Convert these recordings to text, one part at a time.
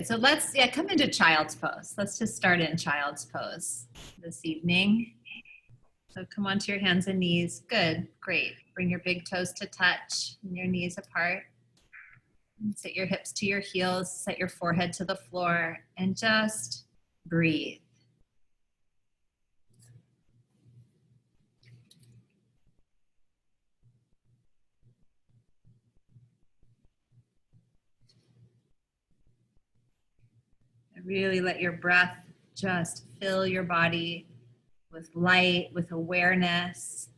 So let's, come into child's pose. Let's just start in child's pose this evening. So come onto your hands and knees. Good, great. Bring your big toes to touch and your knees apart. And sit your hips to your heels, set your forehead to the floor, and just breathe. Really let your breath just fill your body with light, with awareness,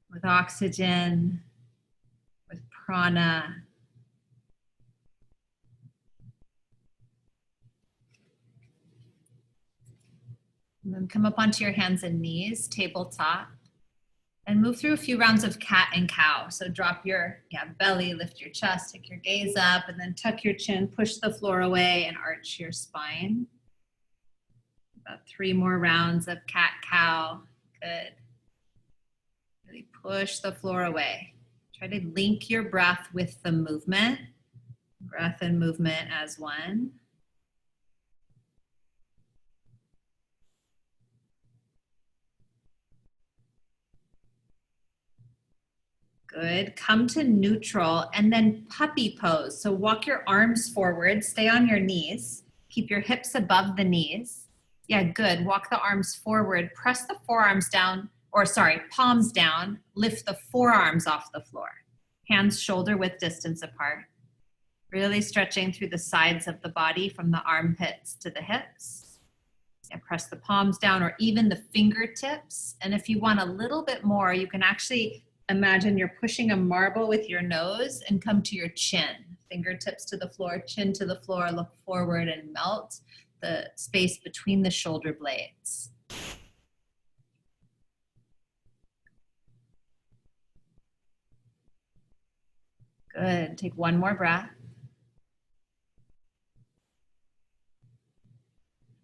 with oxygen, with prana. And then come up onto your hands and knees, tabletop, and move through a few rounds of cat and cow. So drop your belly, lift your chest, take your gaze up, and then tuck your chin, push the floor away, and arch your spine. About 3 more rounds of cat, cow. Good. Really push the floor away. Try to link your breath with the movement. Breath and movement as one. Good. Come to neutral and then puppy pose. So walk your arms forward, stay on your knees. Keep your hips above the knees. Yeah, good. Walk the arms forward. Press the forearms down, palms down. Lift the forearms off the floor. Hands shoulder width distance apart. Really stretching through the sides of the body from the armpits to the hips. Yeah, press the palms down or even the fingertips. And if you want a little bit more, you can actually imagine you're pushing a marble with your nose and come to your chin. Fingertips to the floor, chin to the floor, look forward and melt the space between the shoulder blades. Good. Take one more breath.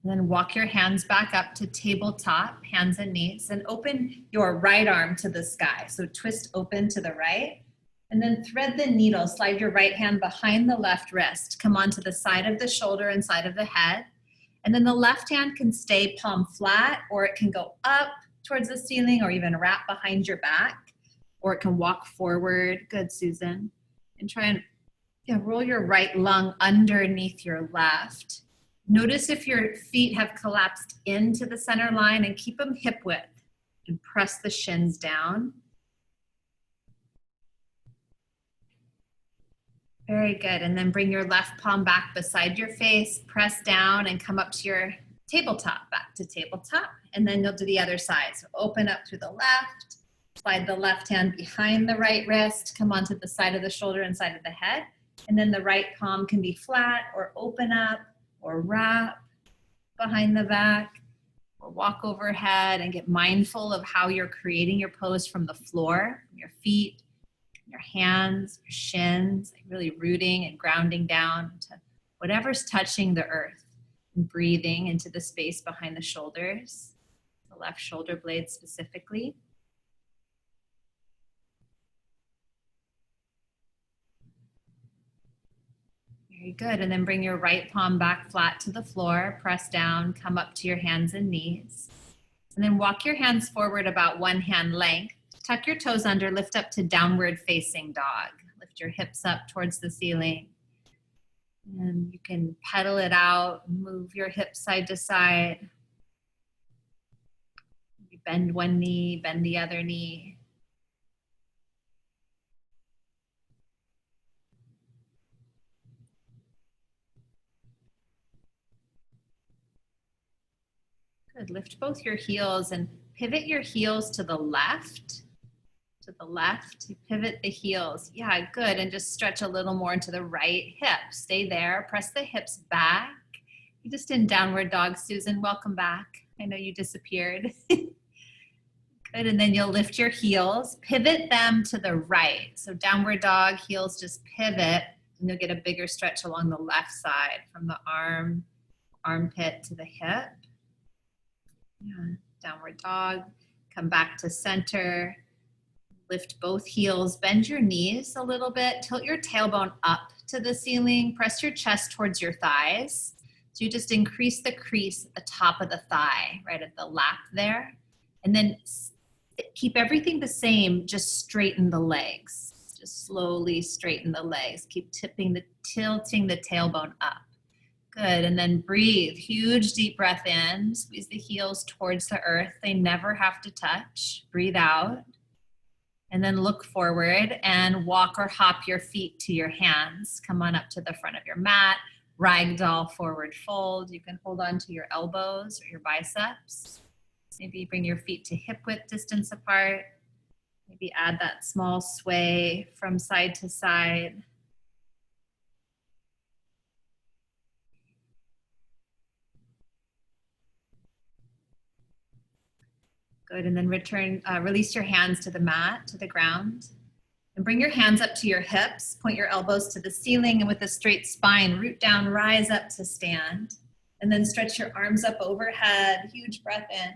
And then walk your hands back up to tabletop, hands and knees, and open your right arm to the sky. So twist open to the right, and then thread the needle. Slide your right hand behind the left wrist. Come onto the side of the shoulder and side of the head. And then the left hand can stay palm flat, or it can go up towards the ceiling, or even wrap behind your back, or it can walk forward. Good, Susan. And try and roll your right lung underneath your left. Notice if your feet have collapsed into the center line and keep them hip width and press the shins down. Very good. And then bring your left palm back beside your face, press down and come up to your tabletop, back to tabletop. And then you'll do the other side. So open up through the left, slide the left hand behind the right wrist, come onto the side of the shoulder and side of the head. And then the right palm can be flat or open up, or wrap behind the back, or walk overhead, and get mindful of how you're creating your pose from the floor, from your feet, your hands, your shins, really rooting and grounding down to whatever's touching the earth, and breathing into the space behind the shoulders, the left shoulder blade specifically. Very good. And then bring your right palm back flat to the floor, press down, come up to your hands and knees. And then walk your hands forward about 1 hand length. Tuck your toes under, lift up to downward facing dog. Lift your hips up towards the ceiling. And you can pedal it out, move your hips side to side. Bend one knee, bend the other knee. Good. Lift both your heels and pivot your heels to the left. To the left, you pivot the heels. Yeah, good. And just stretch a little more into the right hip. Stay there. Press the hips back. You're just in downward dog, Susan. Welcome back. I know you disappeared. Good. And then you'll lift your heels. Pivot them to the right. So downward dog, heels just pivot. And you'll get a bigger stretch along the left side from the armpit to the hip. Yeah. Downward dog, come back to center, Lift both heels, bend your knees a little bit, tilt your tailbone up to the ceiling, press your chest towards your thighs. So you just increase the crease at the top of the thigh, right at the lap there. And then keep everything the same, just straighten the legs. Just slowly straighten the legs. Keep tilting the tailbone up. Good, and then breathe. Huge deep breath in. Squeeze the heels towards the earth. They never have to touch. Breathe out. And then look forward and walk or hop your feet to your hands. Come on up to the front of your mat. Ragdoll forward fold. You can hold on to your elbows or your biceps. Maybe bring your feet to hip width distance apart. Maybe add that small sway from side to side. Good, and then release your hands to the mat, to the ground. And bring your hands up to your hips, point your elbows to the ceiling, and with a straight spine, root down, rise up to stand. And then stretch your arms up overhead, huge breath in.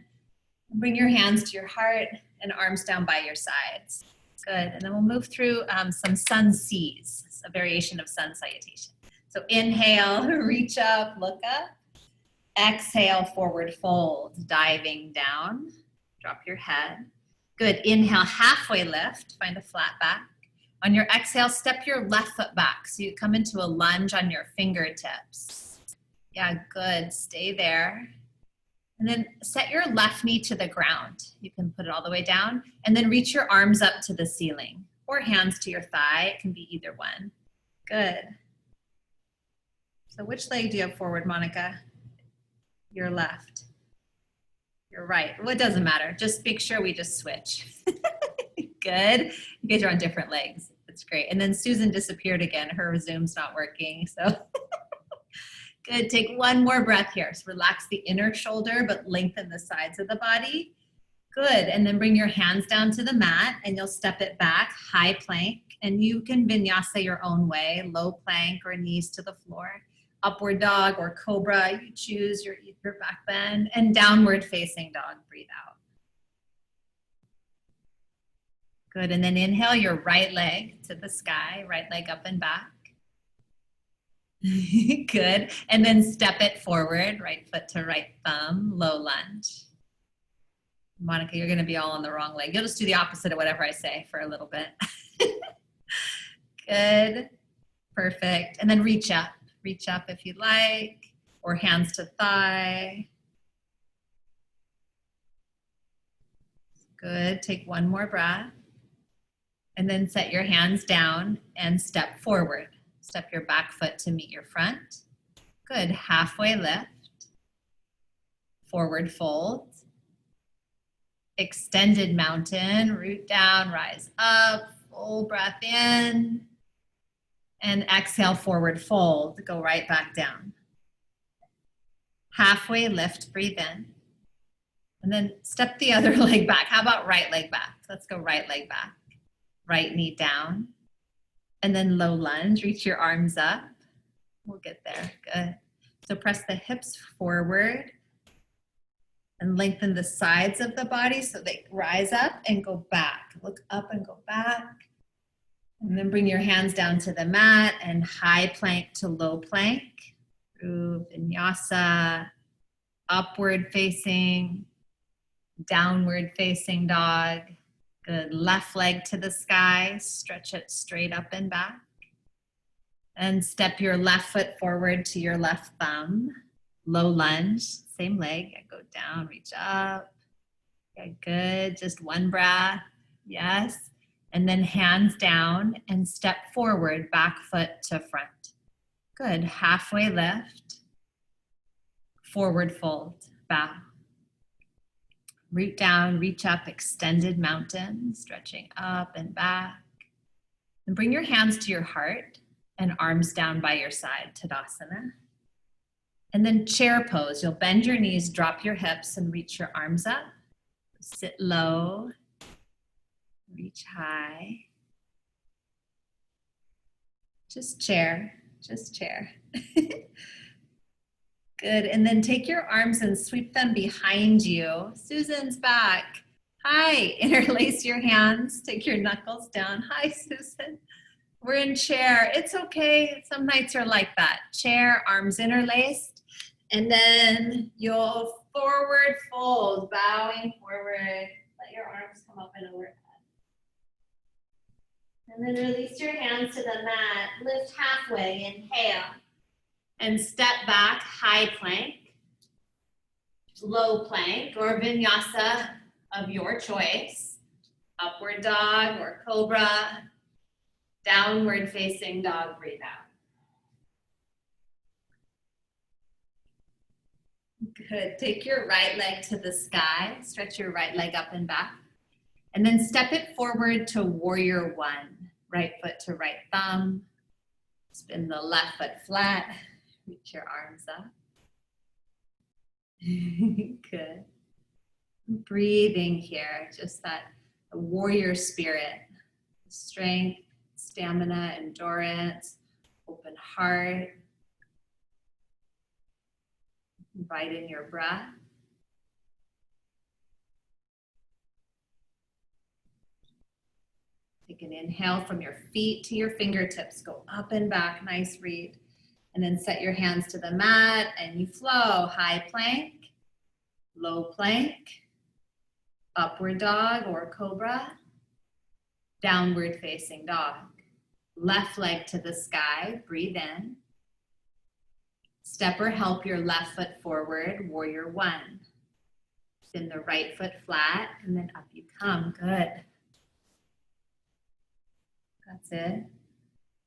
And bring your hands to your heart and arms down by your sides. Good, and then we'll move through some sun C's, a variation of sun salutation. So inhale, reach up, look up. Exhale, forward fold, diving down. Drop your head. Good, inhale, halfway lift, find a flat back. On your exhale, step your left foot back. So you come into a lunge on your fingertips. Yeah, good, stay there. And then set your left knee to the ground. You can put it all the way down and then reach your arms up to the ceiling or hands to your thigh. It can be either one. Good. So which leg do you have forward, Monica? Your left. Your right. Well, it doesn't matter. Just make sure we just switch. Good. You guys are on different legs. That's great. And then Susan disappeared again. Her Zoom's not working. So good. Take one more breath here. So relax the inner shoulder, but lengthen the sides of the body. Good. And then bring your hands down to the mat and you'll step it back, high plank. And you can vinyasa your own way, low plank or knees to the floor. Upward dog or cobra, you choose your back bend, and downward facing dog, breathe out. Good, and then inhale your right leg to the sky, right leg up and back. Good, and then step it forward, right foot to right thumb, low lunge. Monica, you're gonna be all on the wrong leg. You'll just do the opposite of whatever I say for a little bit. Good, perfect, and then reach up. Reach up if you'd like, or hands to thigh. Good, take one more breath. And then set your hands down and step forward. Step your back foot to meet your front. Good, halfway lift. Forward fold. Extended mountain, root down, rise up, full breath in. And exhale, forward fold, go right back down. Halfway lift, breathe in. And then step the other leg back. How about right leg back? Let's go right leg back. Right knee down. And then low lunge, reach your arms up. We'll get there, good. So press the hips forward and lengthen the sides of the body so they rise up and go back. Look up and go back. And then bring your hands down to the mat and high plank to low plank. Through vinyasa, upward facing, downward facing dog. Good, left leg to the sky, stretch it straight up and back. And step your left foot forward to your left thumb. Low lunge, same leg, go down, reach up. Okay, good, just one breath, yes. And then hands down and step forward, back foot to front. Good, halfway lift, forward fold, bow. Root down, reach up, extended mountain, stretching up and back. And bring your hands to your heart and arms down by your side, Tadasana. And then chair pose, you'll bend your knees, drop your hips and reach your arms up. Sit low. Reach high. Just chair, just chair. Good, and then take your arms and sweep them behind you. Susan's back. Hi, interlace your hands, take your knuckles down. Hi, Susan. We're in chair. It's okay. Some nights are like that. Chair, arms interlaced. And then you'll forward fold, bowing forward. Let your arms come up and overhead. And then release your hands to the mat. Lift halfway, inhale. And step back, high plank, low plank, or vinyasa of your choice. Upward dog or cobra. Downward facing dog, breathe out. Good, take your right leg to the sky, stretch your right leg up and back, and then step it forward to warrior one. Right foot to right thumb, spin the left foot flat, reach your arms up. Good. Breathing here, just that warrior spirit, strength, stamina, endurance, open heart. Invite in your breath. Take an inhale from your feet to your fingertips. Go up and back, nice read. And then set your hands to the mat and you flow. High plank, low plank, upward dog or cobra, downward facing dog. Left leg to the sky, breathe in. Step or help your left foot forward, warrior one. Spin the right foot flat and then up you come, good. That's it.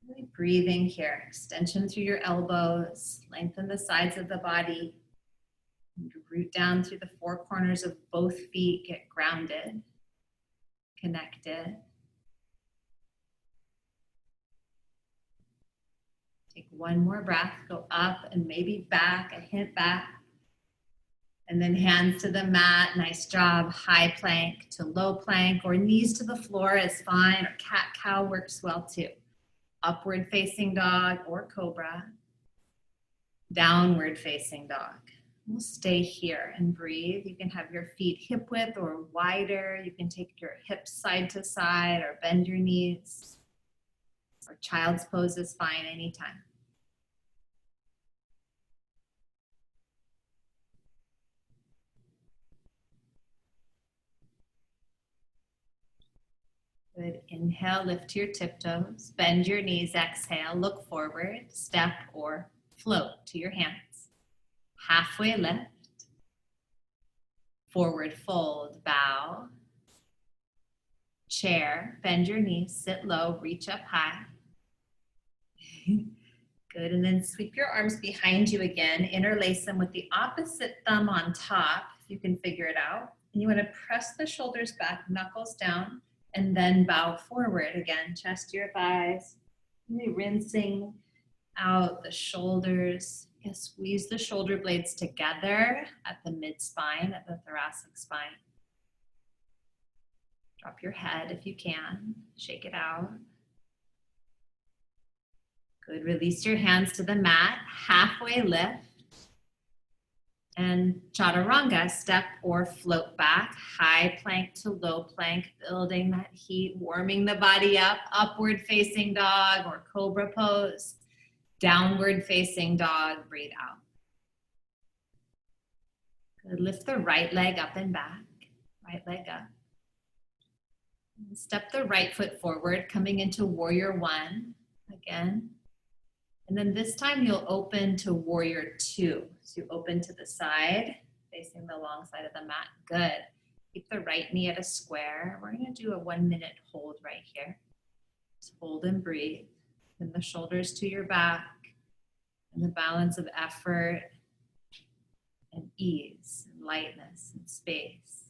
Really breathing here. Extension through your elbows, lengthen the sides of the body. Root down through the four corners of both feet, get grounded, connected. Take one more breath, go up and maybe back, a hint back. And then hands to the mat, nice job. High plank to low plank or knees to the floor is fine, or cat-cow works well too. Upward facing dog or cobra, downward facing dog. We'll stay here and breathe. You can have your feet hip width or wider. You can take your hips side to side or bend your knees. Or child's pose is fine anytime. Good. Inhale, lift to your tiptoes, bend your knees, exhale, look forward, step or float to your hands. Halfway lift, forward fold, bow, chair, bend your knees, sit low, reach up high. Good, and then sweep your arms behind you again, interlace them with the opposite thumb on top, if you can figure it out. And you want to press the shoulders back, knuckles down, and then bow forward again, chest to your thighs. Really rinsing out the shoulders. You can squeeze the shoulder blades together at the mid-spine, at the thoracic spine. Drop your head if you can, shake it out. Good, release your hands to the mat, halfway lift. And chaturanga, step or float back, high plank to low plank, building that heat, warming the body up, upward facing dog or cobra pose, downward facing dog, breathe out. Good, lift the right leg up and back, right leg up. And step the right foot forward, coming into warrior one again. And then this time you'll open to warrior two. So you open to the side, facing the long side of the mat. Good. Keep the right knee at a square. We're going to do a 1 minute hold right here. Just hold and breathe. Bring the shoulders to your back. And the balance of effort and ease and lightness and space.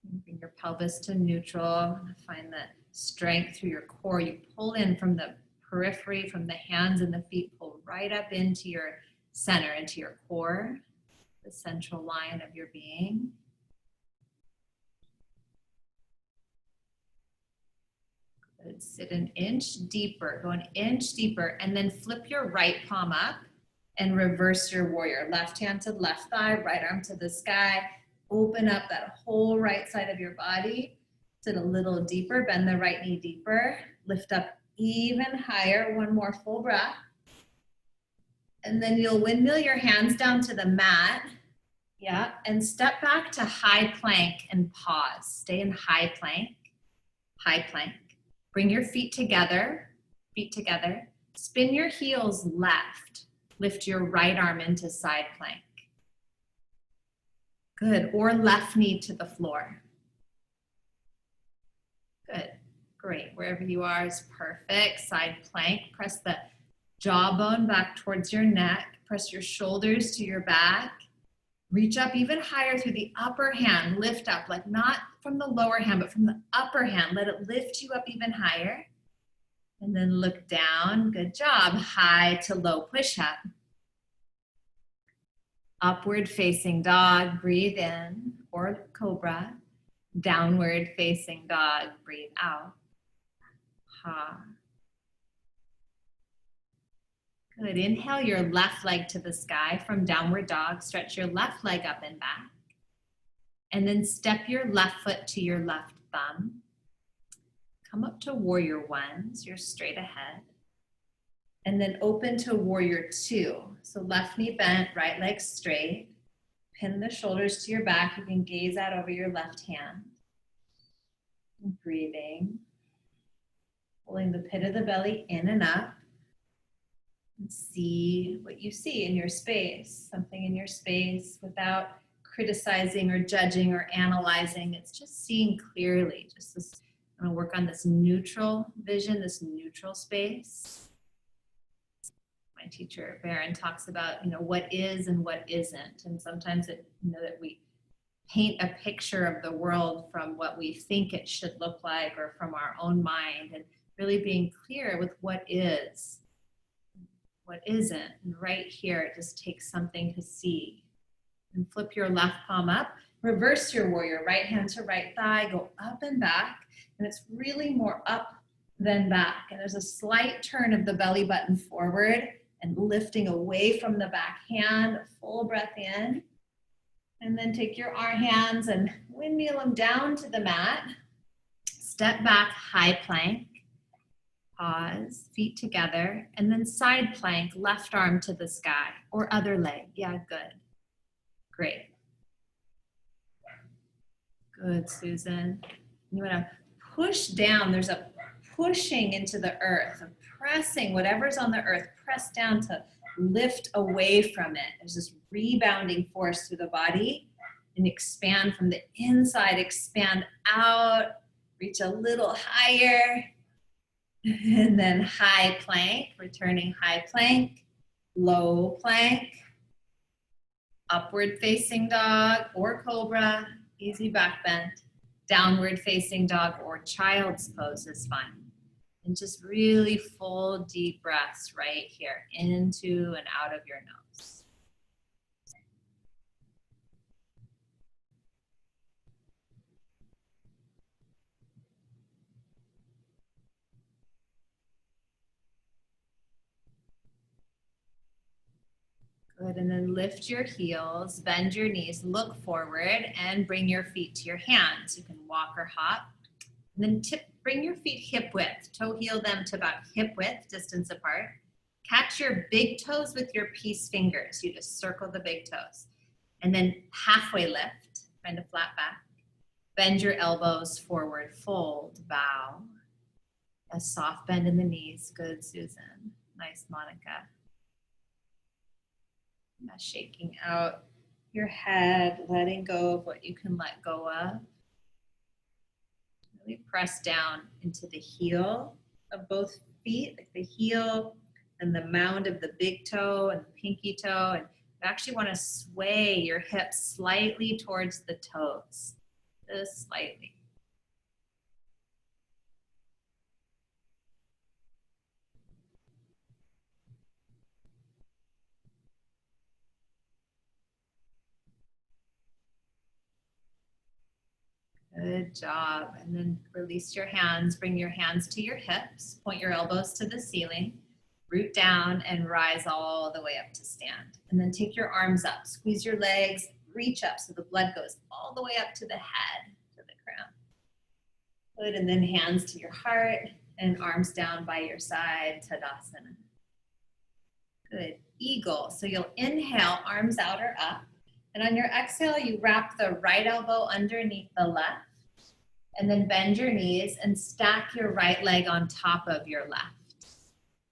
Bring your pelvis to neutral. Find the strength through your core. You pull in from the periphery, from the hands and the feet, pull right up into your center, into your core, the central line of your being. Good. Sit an inch deeper, go an inch deeper, and then flip your right palm up and reverse your warrior. Left hand to left thigh, right arm to the sky. open up that whole right side of your body. Sit a little deeper, bend the right knee deeper, lift up even higher, one more full breath. And then you'll windmill your hands down to the mat. Yeah, and step back to high plank and pause. Stay in high plank, high plank. Bring your feet together. Spin your heels left. Lift your right arm into side plank. Good, or left knee to the floor. Good, great. Wherever you are is perfect. Side plank, press the jawbone back towards your neck. Press your shoulders to your back. Reach up even higher through the upper hand. Lift up, like not from the lower hand, but from the upper hand. Let it lift you up even higher. And then look down. Good job. High to low push-up. Upward facing dog. Breathe in, or cobra. Downward facing dog. Breathe out. Ha. Good. Inhale your left leg to the sky from downward dog. Stretch your left leg up and back. And then step your left foot to your left thumb. Come up to warrior one, so you're straight ahead. And then open to warrior two. So left knee bent, right leg straight. Pin the shoulders to your back. You can gaze out over your left hand. And breathing. Pulling the pit of the belly in and up. And see what you see in your space. Something in your space without criticizing or judging or analyzing. It's just seeing clearly. Just this. I'm going to work on this neutral vision, this neutral space. My teacher, Baron, talks about, what is and what isn't. And sometimes that we paint a picture of the world from what we think it should look like or from our own mind, and really being clear with what is, what isn't. And right here, it just takes something to see. And flip your left palm up. Reverse your warrior, right hand to right thigh, go up and back. And it's really more up than back. And there's a slight turn of the belly button forward and lifting away from the back hand. Full breath in. And then take your hands and windmill them down to the mat. Step back, high plank. Pause, feet together. And then side plank, left arm to the sky or other leg. Yeah, good. Great. Good, Susan. You want to push down. There's a pushing into the earth, a pressing, whatever's on the earth, press down to lift away from it. There's this rebounding force through the body, and expand from the inside, expand out, reach a little higher, and then high plank, returning high plank, low plank, upward facing dog or cobra, easy back bend, downward facing dog or child's pose is fine. And just really full deep breaths right here, into and out of your nose. Good, and then lift your heels, bend your knees, look forward, and bring your feet to your hands. You can walk or hop. And then bring your feet hip width, toe heel them to about hip width, distance apart. Catch your big toes with your peace fingers. You just circle the big toes. And then halfway lift, find a flat back. Bend your elbows forward, fold, bow. A soft bend in the knees. Good, Susan. Nice, Monica. Now shaking out your head, letting go of what you can let go of. Really press down into the heel of both feet, like the heel and the mound of the big toe and the pinky toe. And you actually want to sway your hips slightly towards the toes, just slightly. Good job. And then release your hands, bring your hands to your hips, point your elbows to the ceiling, root down and rise all the way up to stand. And then take your arms up, squeeze your legs, reach up so the blood goes all the way up to the head, to the crown. Good, and then hands to your heart and arms down by your side, Tadasana. Good, eagle. So you'll inhale, arms out or up. And on your exhale, you wrap the right elbow underneath the left. And then bend your knees and stack your right leg on top of your left.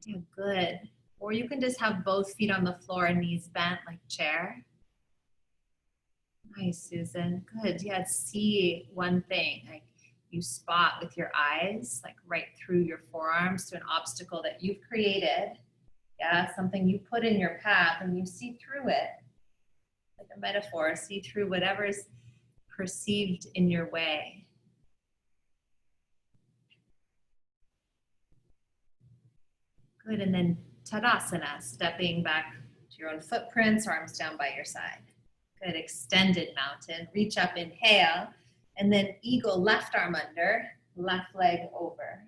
Yeah, good. Or you can just have both feet on the floor and knees bent like chair. Nice, Susan. Good. Yeah, see one thing. Like you spot with your eyes, like right through your forearms to an obstacle that you've created. Yeah, something you put in your path and you see through it. Like a metaphor, see through whatever's perceived in your way. Good, and then Tadasana, stepping back to your own footprints, arms down by your side. Good, extended mountain, reach up, inhale, and then eagle, left arm under, left leg over.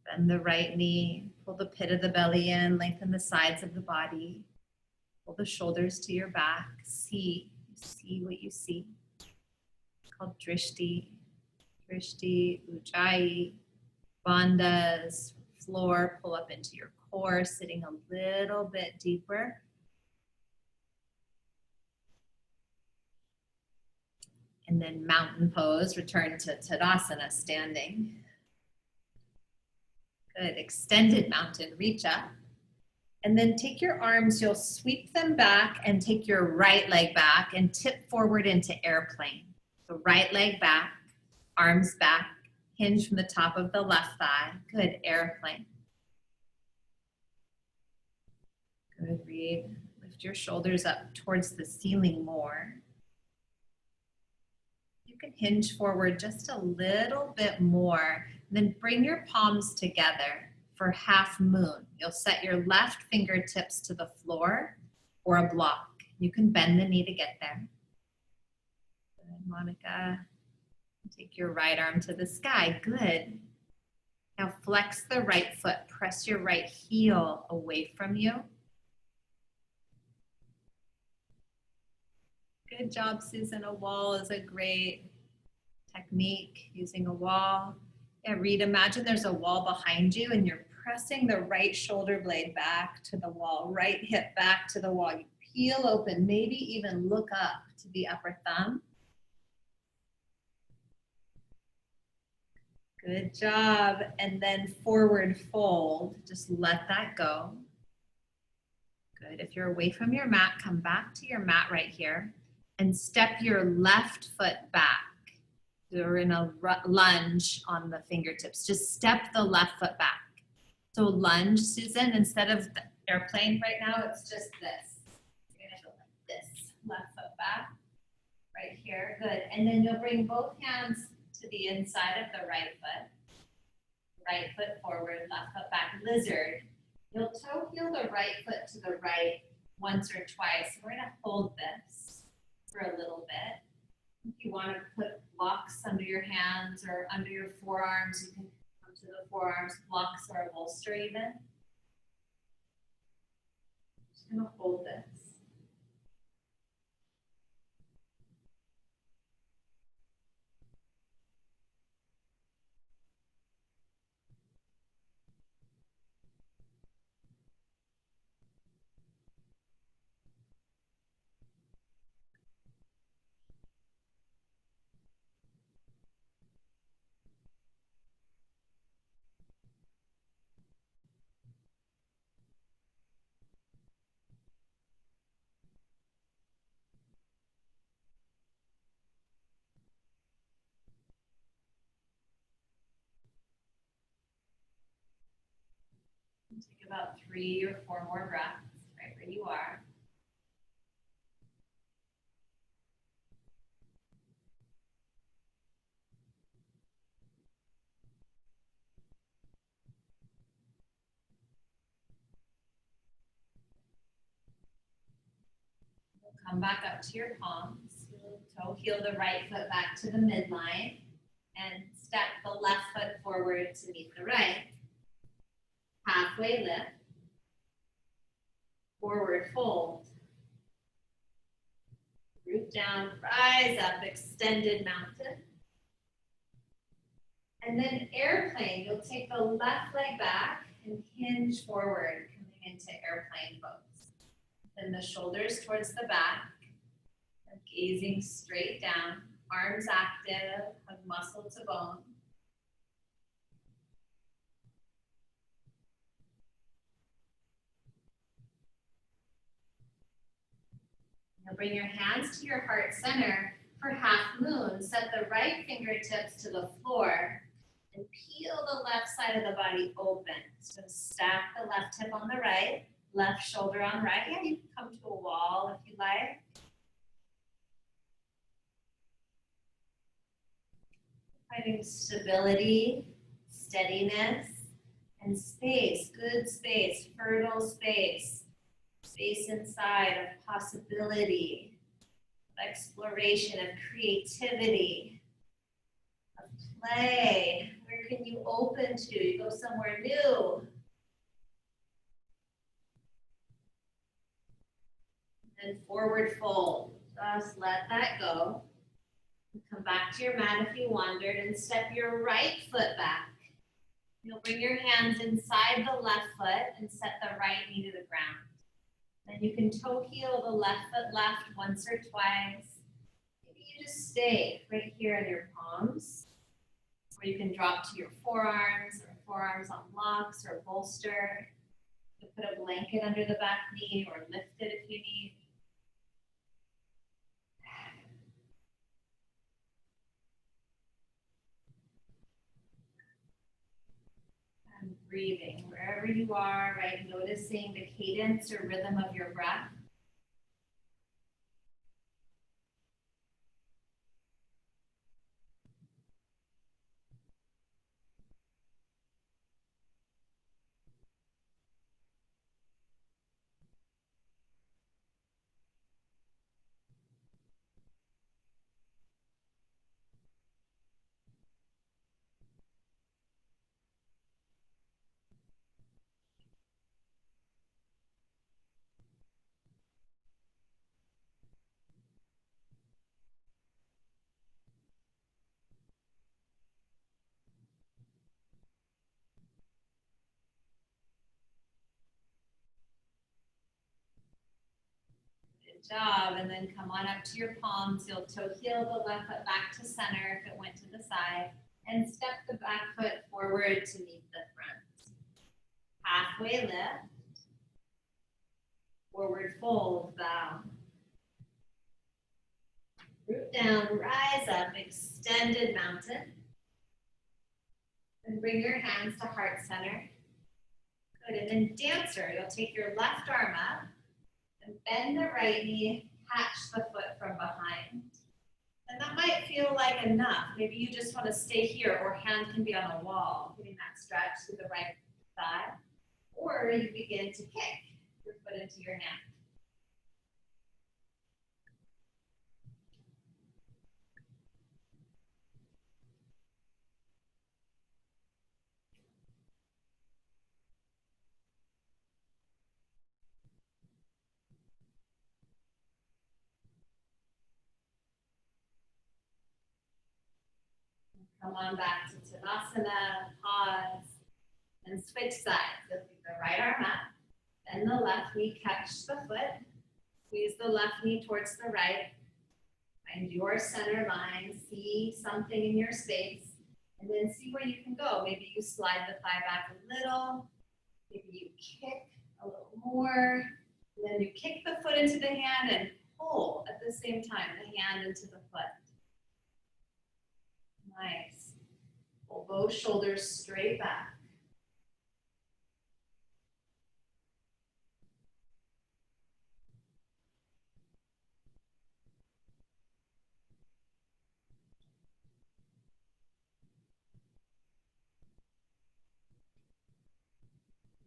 Bend the right knee, pull the pit of the belly in, lengthen the sides of the body, pull the shoulders to your back, see what you see. It's called Drishti, Ujjayi, Bandhas, floor, pull up into your core, sitting a little bit deeper. And then mountain pose, return to Tadasana, standing. Good, extended mountain, reach up. And then take your arms, you'll sweep them back and take your right leg back and tip forward into airplane. So right leg back, arms back, hinge from the top of the left thigh. Good, airplane. Good, Reed. Lift your shoulders up towards the ceiling more. You can hinge forward just a little bit more. Then bring your palms together for half moon. You'll set your left fingertips to the floor or a block. You can bend the knee to get there. Good, Monica. Take your right arm to the sky. Good. Now flex the right foot. Press your right heel away from you. Good job, Susan. A wall is a great technique, using a wall. Yeah, Reed, imagine there's a wall behind you and you're pressing the right shoulder blade back to the wall, right hip back to the wall. You peel open, maybe even look up to the upper thumb. Good job. And then forward fold. Just let that go. Good. If you're away from your mat, come back to your mat right here and step your left foot back. You're in a lunge on the fingertips. Just step the left foot back. So lunge, Susan, instead of the airplane right now, it's just this. You're gonna go like this. Left foot back, right here. Good. And then you'll bring both hands to the inside of the right foot. Right foot forward, left foot back, lizard. You'll toe heel the right foot to the right once or twice. We're gonna hold this for a little bit. If you want to put blocks under your hands or under your forearms, you can come to the forearms, blocks or a bolster even. Just gonna hold this. Take about 3 or 4 more breaths right where you are. We'll come back up to your palms. You'll toe heel the right foot back to the midline and step the left foot forward to meet the right. Halfway lift. Forward fold. Root down, rise up, extended mountain. And then airplane, you'll take the left leg back and hinge forward, coming into airplane pose. Then the shoulders towards the back, gazing straight down, arms active, hug muscle to bone. Now bring your hands to your heart center for half moon. Set the right fingertips to the floor and peel the left side of the body open. So stack the left hip on the right, left shoulder on right. Yeah, you can come to a wall if you like. Finding stability, steadiness, and space, good space, fertile space. Space inside of possibility, of exploration, of creativity, of play. Where can you open to? You go somewhere new. And forward fold. Just let that go. Come back to your mat if you wandered and step your right foot back. You'll bring your hands inside the left foot and set the right knee to the ground. Then you can toe heel the left foot left once or twice. Maybe you just stay right here in your palms. Or you can drop to your forearms or forearms on blocks or bolster. You can put a blanket under the back knee or lift it if you need. And breathing wherever you are, right? Noticing the cadence or rhythm of your breath. Job, and then come on up to your palms. You'll toe heel the left foot back to center if it went to the side, and step the back foot forward to meet the front. Halfway lift, forward fold, bow. Root down, rise up, extended mountain. And bring your hands to heart center. Good, and then dancer, you'll take your left arm up, and bend the right knee, catch the foot from behind. And that might feel like enough. Maybe you just want to stay here, or hand can be on a wall, getting that stretch to the right thigh. Or you begin to kick your foot into your hand. Come on back to Tadasana, pause, and switch sides. So keep the right arm up, bend the left knee, catch the foot, squeeze the left knee towards the right, find your center line, see something in your space, and then see where you can go. Maybe you slide the thigh back a little, maybe you kick a little more, and then you kick the foot into the hand and pull at the same time, the hand into the foot. Nice. Pull both shoulders straight back.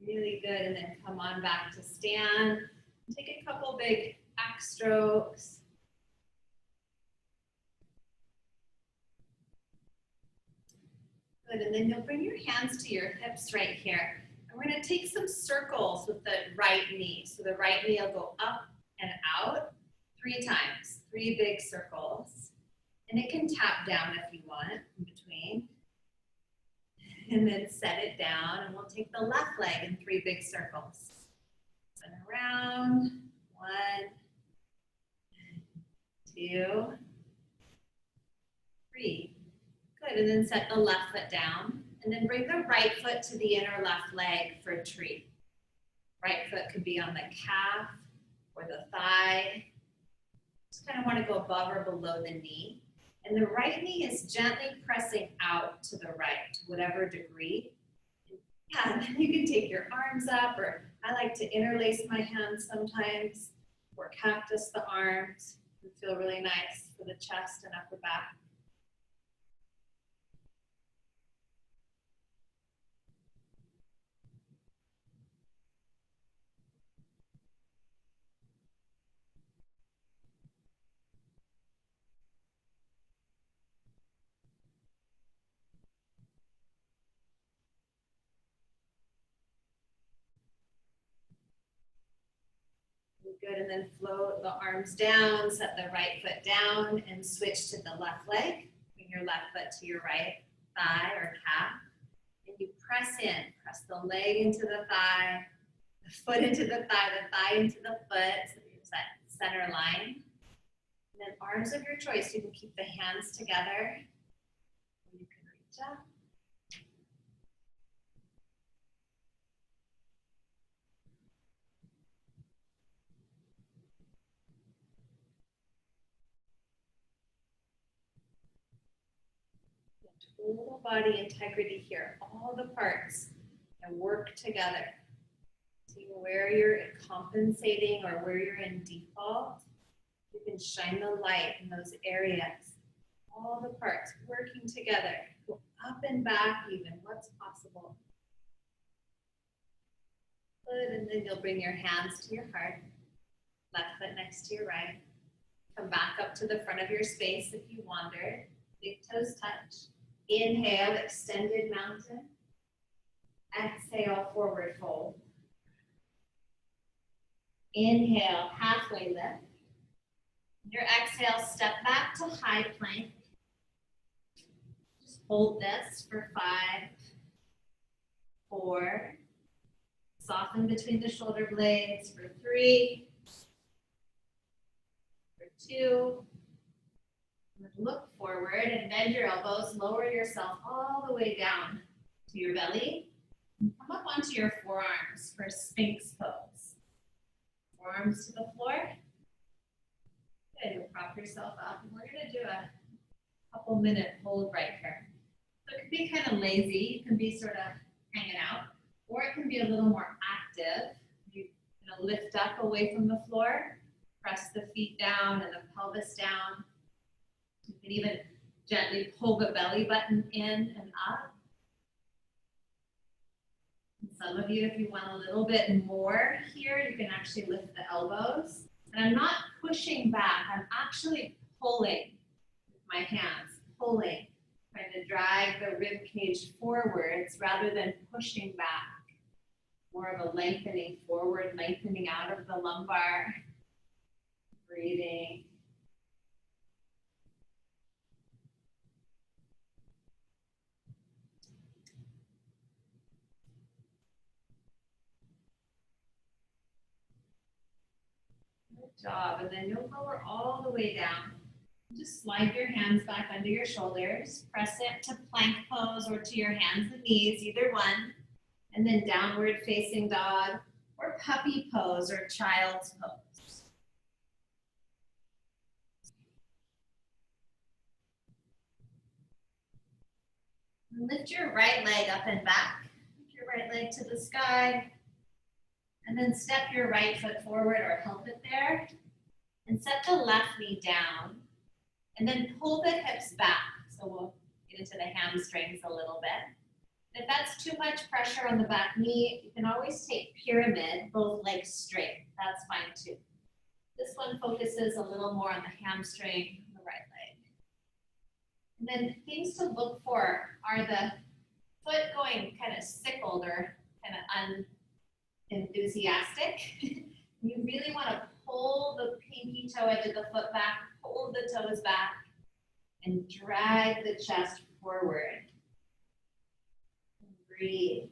Really good, and then come on back to stand. Take a couple big back strokes. Good, and then you'll bring your hands to your hips right here. we're going to take some circles with the right knee. So the right knee will go up and out 3 times, 3 big circles. And it can tap down if you want in between. And then set it down, and we'll take the left leg in 3 big circles. Spin around, 1, 2, 3. Good, and then set the left foot down, and then bring the right foot to the inner left leg for a tree. Right foot could be on the calf or the thigh. Just kind of want to go above or below the knee. And the right knee is gently pressing out to the right, to whatever degree. Yeah, and then you can take your arms up, or I like to interlace my hands sometimes, or cactus the arms. It feel really nice for the chest and upper back. Good, and then float the arms down, set the right foot down, and switch to the left leg. Bring your left foot to your right thigh or calf. And you press in, press the leg into the thigh, the foot into the thigh into the foot, so there's that center line. And then arms of your choice, you can keep the hands together, or you can reach up. Total body integrity here, all the parts, and work together. See where you're compensating or where you're in default. You can shine the light in those areas. All the parts working together. Go up and back even, what's possible. Good, and then you'll bring your hands to your heart. Left foot next to your right. Come back up to the front of your space if you wandered. Big toes touch. Inhale, extended mountain. Exhale, forward fold. Inhale, halfway lift. Your exhale, step back to high plank. Just hold this for 5, 4. Soften between the shoulder blades for 3, for 2. Look forward and bend your elbows. Lower yourself all the way down to your belly. Come up onto your forearms for Sphinx pose. Forearms to the floor. Good, you'll prop yourself up. And we're going to do a couple minute hold right here. So it can be kind of lazy. You can be sort of hanging out. Or it can be a little more active. You're going to lift up away from the floor. Press the feet down and the pelvis down. You can even gently pull the belly button in and up. And some of you, if you want a little bit more here, you can actually lift the elbows. And I'm not pushing back, I'm actually pulling with my hands, pulling, trying to drag the rib cage forwards rather than pushing back. More of a lengthening forward, lengthening out of the lumbar. Breathing. Job, and then you'll lower all the way down. Just slide your hands back under your shoulders, press it to plank pose or to your hands and knees, either one, and then downward facing dog or puppy pose or child's pose. And lift your right leg up and back. Lift your right leg to the sky. And then step your right foot forward or help it there. And set the left knee down. And then pull the hips back. So we'll get into the hamstrings a little bit. If that's too much pressure on the back knee, you can always take pyramid, both legs straight. That's fine too. This one focuses a little more on the hamstring, the right leg. And then things to look for are the foot going kind of sickled or kind of unenthusiastic. You really want to pull the pinky toe edge of the foot back, pull the toes back, and drag the chest forward. Breathe.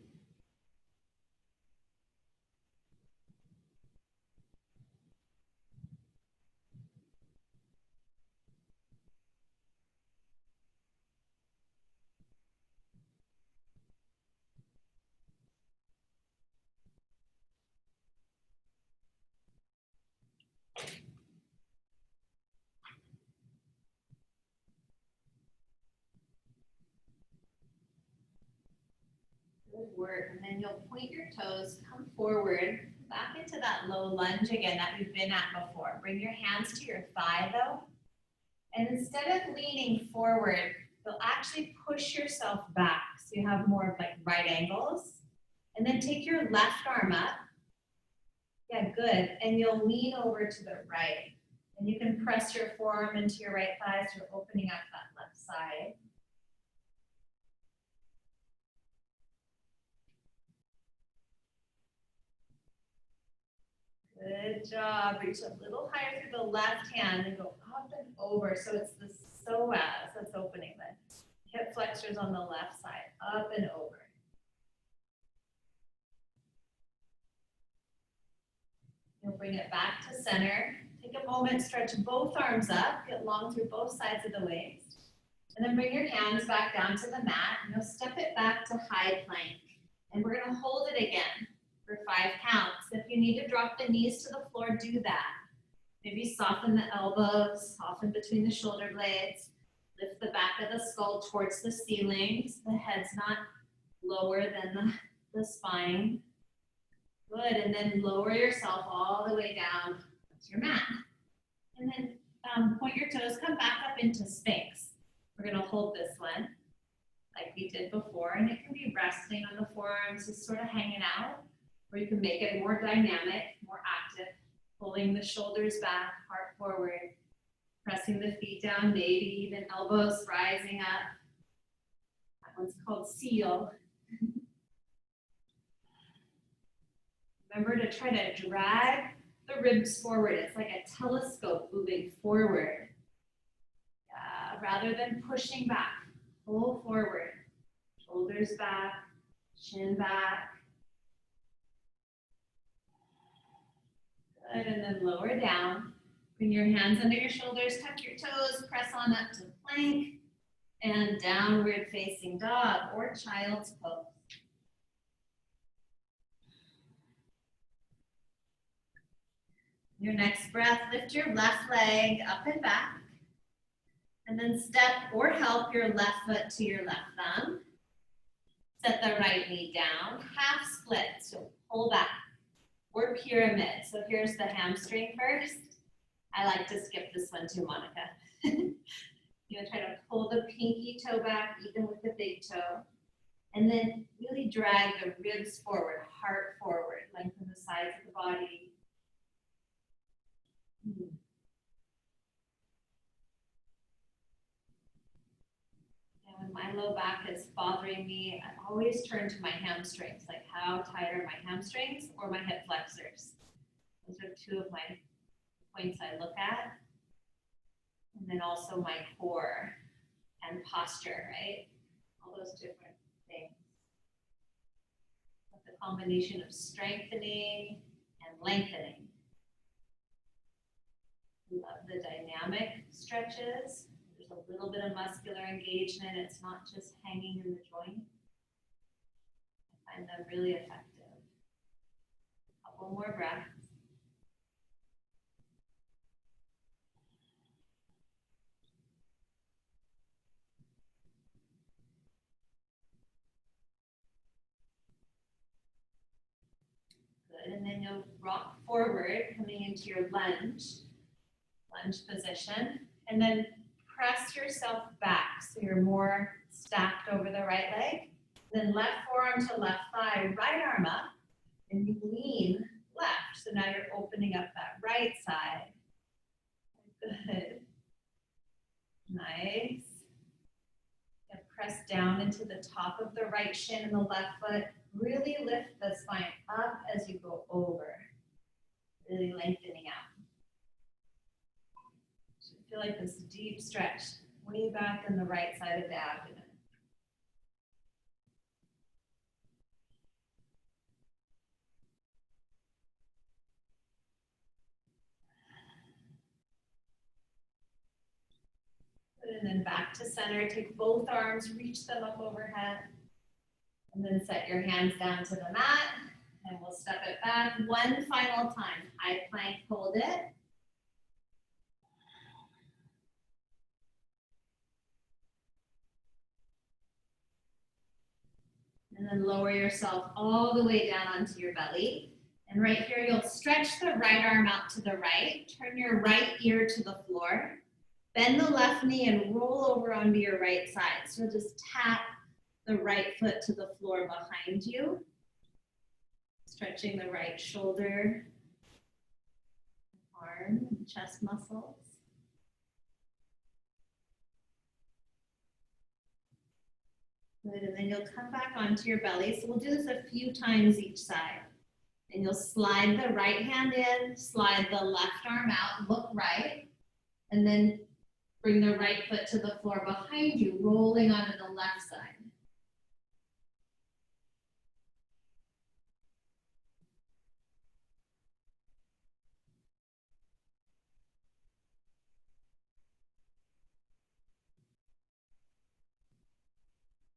Good work. And then you'll point your toes, come forward, back into that low lunge again that we've been at before. Bring your hands to your thigh though. And instead of leaning forward, you'll actually push yourself back. So you have more of like right angles. And then take your left arm up. Yeah, good. And you'll lean over to the right. And you can press your forearm into your right thigh so you're opening up that left side. Good job. Reach a little higher through the left hand and go up and over. So it's the psoas that's opening the hip flexors on the left side, up and over. You'll bring it back to center. Take a moment, stretch both arms up, get long through both sides of the waist. And then bring your hands back down to the mat and you'll step it back to high plank. And we're gonna hold it again for 5 counts. If you need to drop the knees to the floor, do that. Maybe soften the elbows, soften between the shoulder blades. Lift the back of the skull towards the ceiling so the head's not lower than the spine. Good, and then lower yourself all the way down to your mat. And then point your toes, come back up into Sphinx. We're gonna hold this one like we did before, and it can be resting on the forearms, just sort of hanging out, or you can make it more dynamic, more active, pulling the shoulders back, heart forward, pressing the feet down, maybe even elbows rising up. That one's called seal. Remember to try to drag the ribs forward. It's like a telescope moving forward. Rather than pushing back, pull forward. Shoulders back, chin back. Good, and then lower down. Bring your hands under your shoulders, tuck your toes, press on up to plank, and downward facing dog or child's pose. Your next breath, lift your left leg up and back. And then step or help your left foot to your left thumb. Set the right knee down, half split, so pull back, or pyramid. So here's the hamstring first. I like to skip this one too, Monica. You're gonna try to pull the pinky toe back, even with the big toe. And then really drag the ribs forward, heart forward, lengthen the sides of the body. When my low back is bothering me, I always turn to my hamstrings, like how tight are my hamstrings or my hip flexors. Those are 2 of my points I look at. And then also my core and posture, right? All those different things. But the combination of strengthening and lengthening. Love the dynamic stretches. There's a little bit of muscular engagement. It's not just hanging in the joint. I find them really effective. A couple more breaths. Good, and then you'll rock forward, coming into your lunge position, and then press yourself back so you're more stacked over the right leg. Then left forearm to left thigh, right arm up, and you lean left. So now you're opening up that right side. Good. Nice. And Press down into the top of the right shin and the left foot. Really lift the spine up as you go over. Really lengthening out. So feel like this deep stretch way back in the right side of the abdomen. And then back to center. Take both arms, reach them up overhead. And then set your hands down to the mat. And we'll step it back one final time. High plank, hold it. And then lower yourself all the way down onto your belly. And right here, you'll stretch the right arm out to the right. Turn your right ear to the floor. Bend the left knee and roll over onto your right side. So just tap the right foot to the floor behind you. Stretching the right shoulder, arm, and chest muscles. Good, and then you'll come back onto your belly. So we'll do this a few times each side. And you'll slide the right hand in, slide the left arm out, look right, and then bring the right foot to the floor behind you, rolling onto the left side.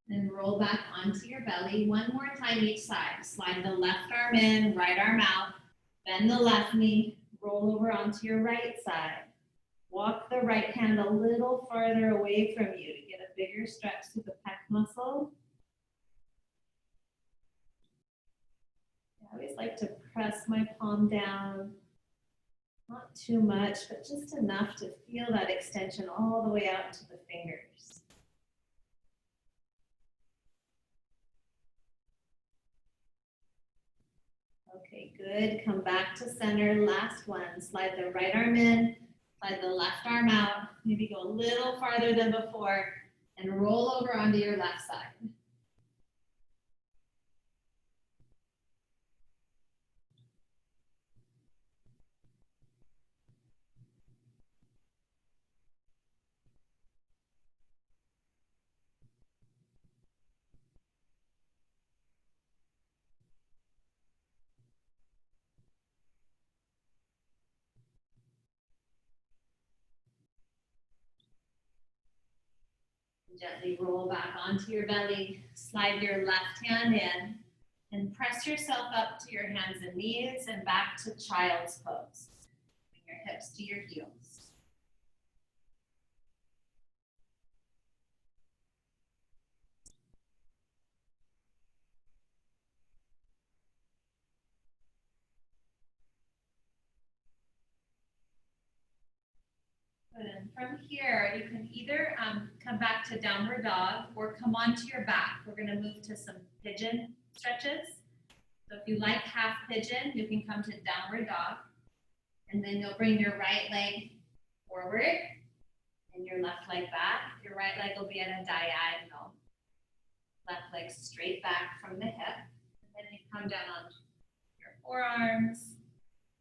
Then roll back onto your belly. One more time each side. Slide the left arm in, right arm out. Bend the left knee. Roll over onto your right side. Walk the right hand a little farther away from you to get a bigger stretch to the pec muscle. I always like to press my palm down. Not too much, but just enough to feel that extension all the way out to the fingers. Okay, good. Come back to center. Last one. Slide the right arm in, slide the left arm out. Maybe go a little farther than before and roll over onto your left side. Gently roll back onto your belly, slide your left hand in, and press yourself up to your hands and knees and back to child's pose. Bring your hips to your heels. And from here, you can either come back to downward dog or come onto your back. We're going to move to some pigeon stretches. So if you like half pigeon, you can come to downward dog. And then you'll bring your right leg forward and your left leg back. Your right leg will be at a diagonal. Left leg straight back from the hip. And then you come down on your forearms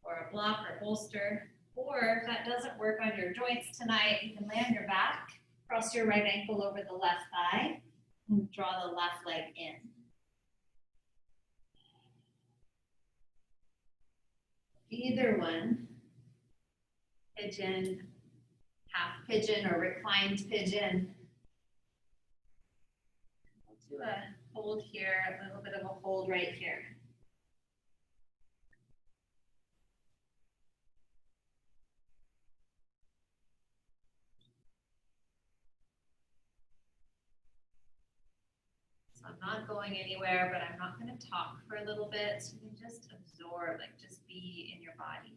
or a block or bolster. Or if that doesn't work on your joints tonight, you can lay on your back, cross your right ankle over the left thigh, and draw the left leg in. Either one, pigeon, half pigeon, or reclined pigeon. We'll do a hold here, a little bit of a hold right here. So I'm not going anywhere, but I'm not going to talk for a little bit. So you can just absorb, like just be in your body.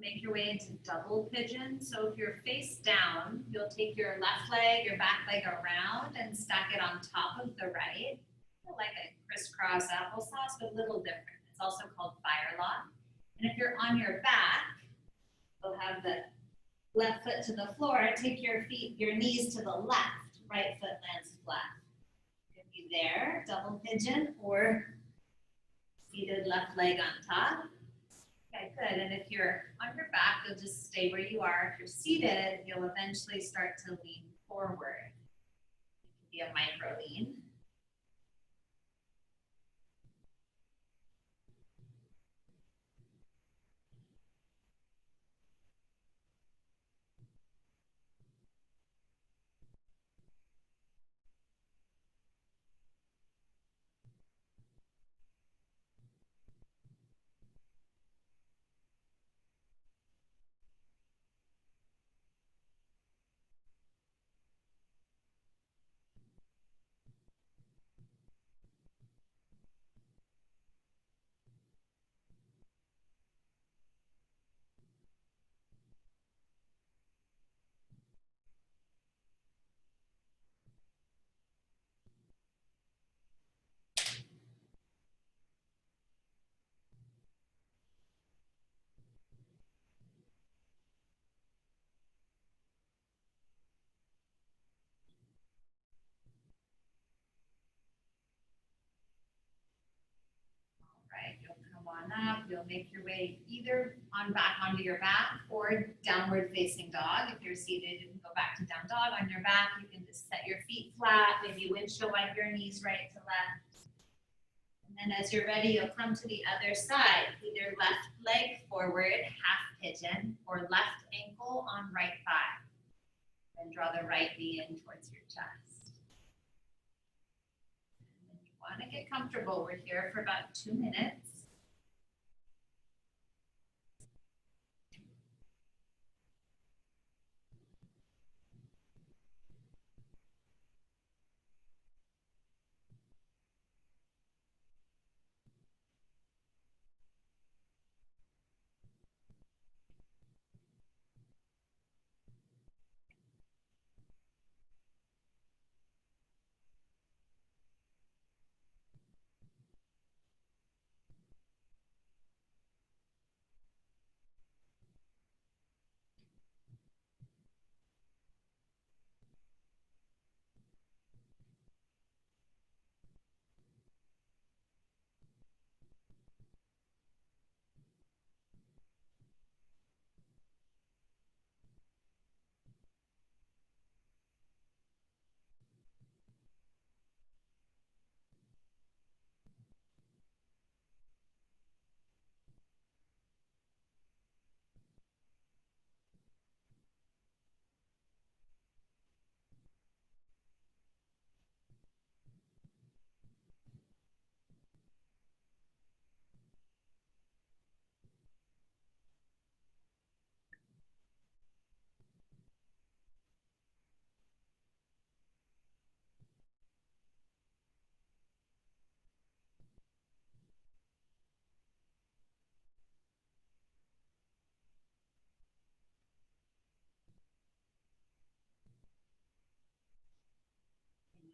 make your way into double pigeon. So if you're face down, you'll take your left leg, your back leg around and stack it on top of the right. Like a crisscross applesauce, but a little different. It's also called fire lock. And if you're on your back, you'll have the left foot to the floor. Take your knees to the left. Right foot lands flat. Could be there, double pigeon, or seated left leg on top. Okay, good. And if you're on your back, you'll just stay where you are. If you're seated, you'll eventually start to lean forward. It could be a micro lean. Right, you'll come on up, you'll make your way either back onto your back or downward facing dog. If you're seated, you can go back to down dog on your back. You can just set your feet flat, maybe windshield wipe your knees right to left. And then as you're ready, you'll come to the other side, either left leg forward, half pigeon, or left ankle on right thigh. And draw the right knee in towards your chest. And you want to get comfortable. We're here for about 2 minutes.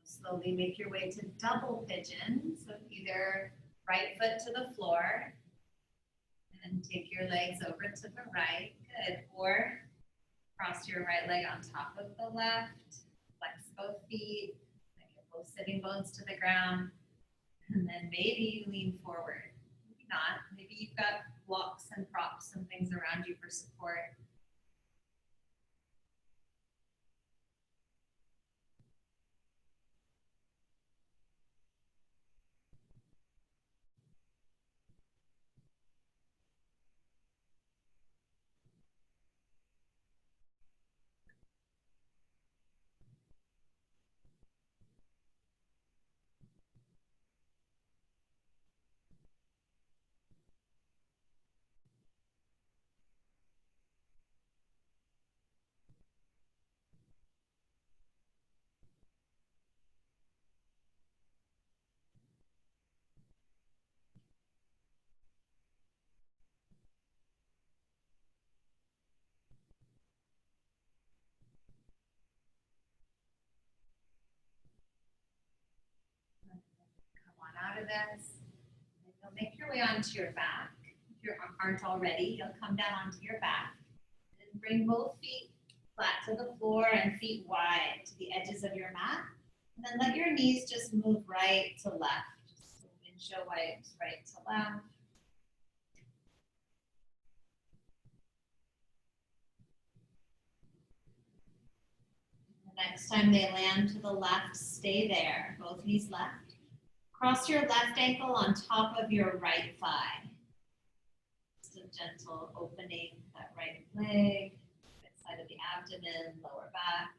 Slowly make your way to double pigeon. So either right foot to the floor and take your legs over to the right. Good. Or cross your right leg on top of the left. Flex both feet. Get both sitting bones to the ground. And then maybe you lean forward. Maybe not. Maybe you've got blocks and props and things around you for support. this. And you'll make your way onto your back. If you aren't already, you'll come down onto your back and bring both feet flat to the floor and feet wide to the edges of your mat. And then let your knees just move right to left. Just windshield wipes right to left. Next time they land to the left, stay there, both knees left. Cross your left ankle on top of your right thigh. Just a gentle opening that right leg, right side of the abdomen, lower back.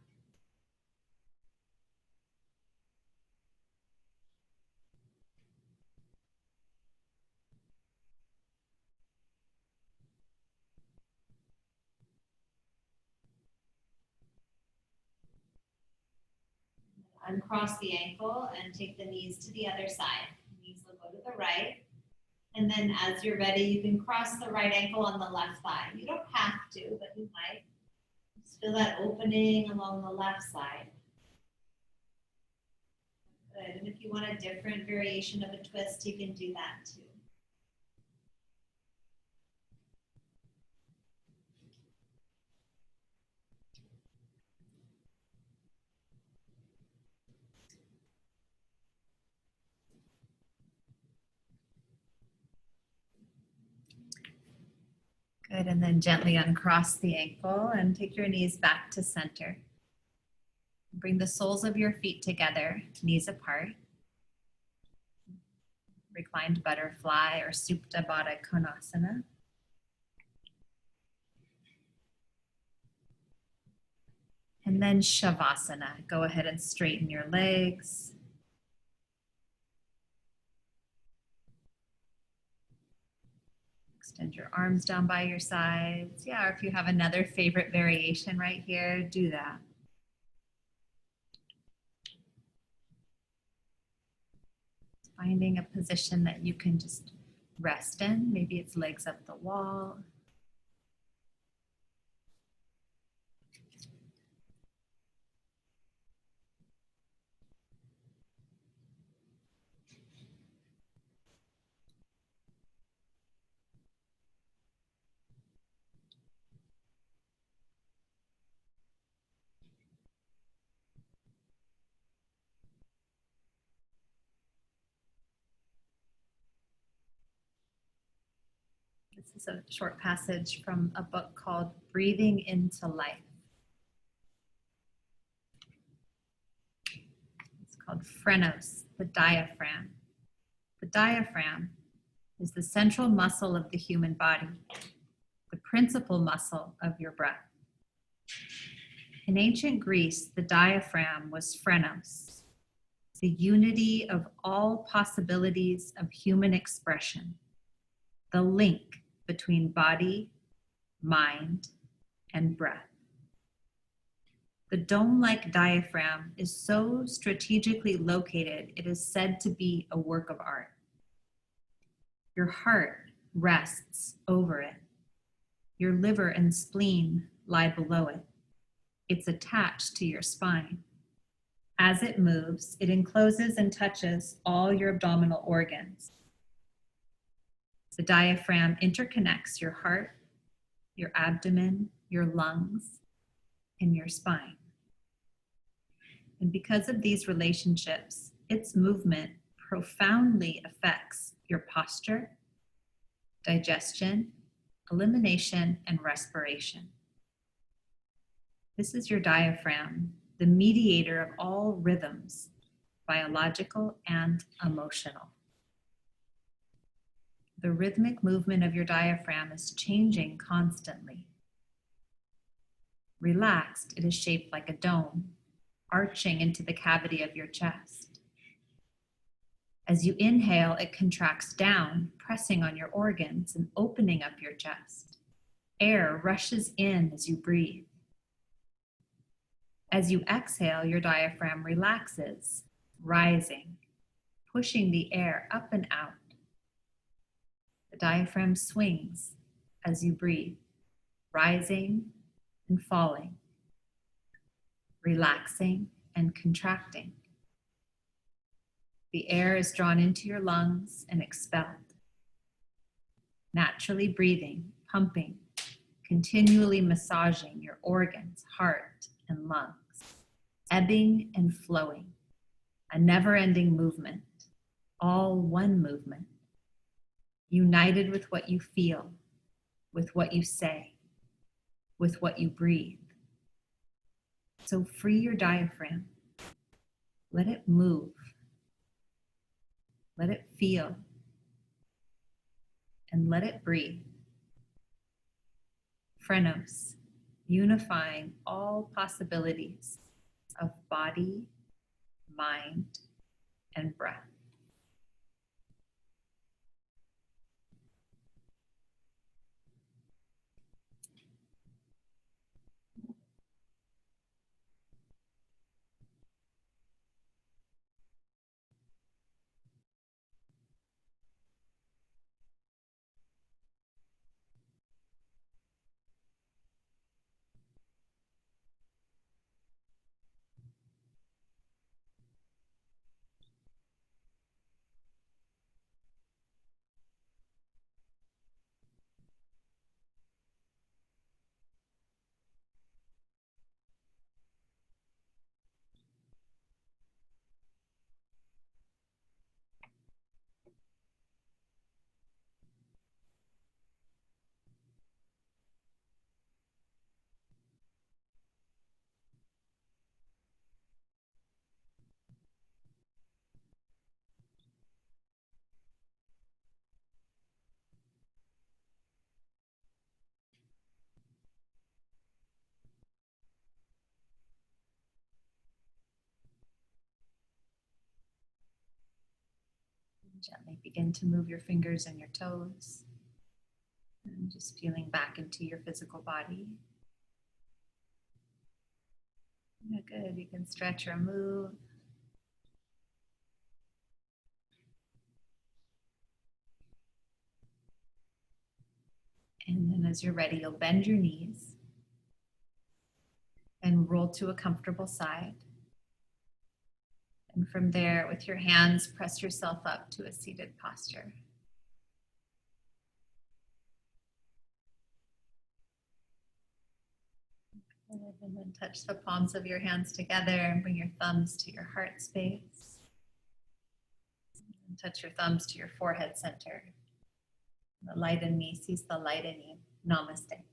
Uncross the ankle and take the knees to the other side. Knees will go to the right. And then as you're ready, you can cross the right ankle on the left thigh. You don't have to, but you might. Just feel that opening along the left side. Good. And if you want a different variation of a twist, you can do that too. Good, and then gently uncross the ankle and take your knees back to center. Bring the soles of your feet together, knees apart. Reclined butterfly or Supta Baddha Konasana. And then Shavasana. Go ahead and straighten your legs. Extend your arms down by your sides. Yeah, or if you have another favorite variation right here, do that. Finding a position that you can just rest in. Maybe it's legs up the wall. This is a short passage from a book called Breathing into Life. It's called Phrenos, the diaphragm. The diaphragm is the central muscle of the human body, the principal muscle of your breath. In ancient Greece, the diaphragm was Phrenos, the unity of all possibilities of human expression, the link between body, mind, and breath. The dome-like diaphragm is so strategically located, it is said to be a work of art. Your heart rests over it. Your liver and spleen lie below it. It's attached to your spine. As it moves, it encloses and touches all your abdominal organs. The diaphragm interconnects your heart, your abdomen, your lungs, and your spine. And because of these relationships, its movement profoundly affects your posture, digestion, elimination, and respiration. This is your diaphragm, the mediator of all rhythms, biological and emotional. The rhythmic movement of your diaphragm is changing constantly. Relaxed, it is shaped like a dome, arching into the cavity of your chest. As you inhale, it contracts down, pressing on your organs and opening up your chest. Air rushes in as you breathe. As you exhale, your diaphragm relaxes, rising, pushing the air up and out. The diaphragm swings as you breathe, rising and falling, relaxing and contracting. The air is drawn into your lungs and expelled. Naturally breathing, pumping, continually massaging your organs, heart, and lungs, ebbing and flowing, a never-ending movement, all one movement, united with what you feel, with what you say, with what you breathe. So free your diaphragm. Let it move. Let it feel. And let it breathe. Phrenos, unifying all possibilities of body, mind, and breath. Gently begin to move your fingers and your toes. And just feeling back into your physical body. Yeah, good. You can stretch or move. And then as you're ready, you'll bend your knees and roll to a comfortable side. And from there, with your hands, press yourself up to a seated posture. And then touch the palms of your hands together and bring your thumbs to your heart space. And touch your thumbs to your forehead center. The light in me sees the light in you. Namaste.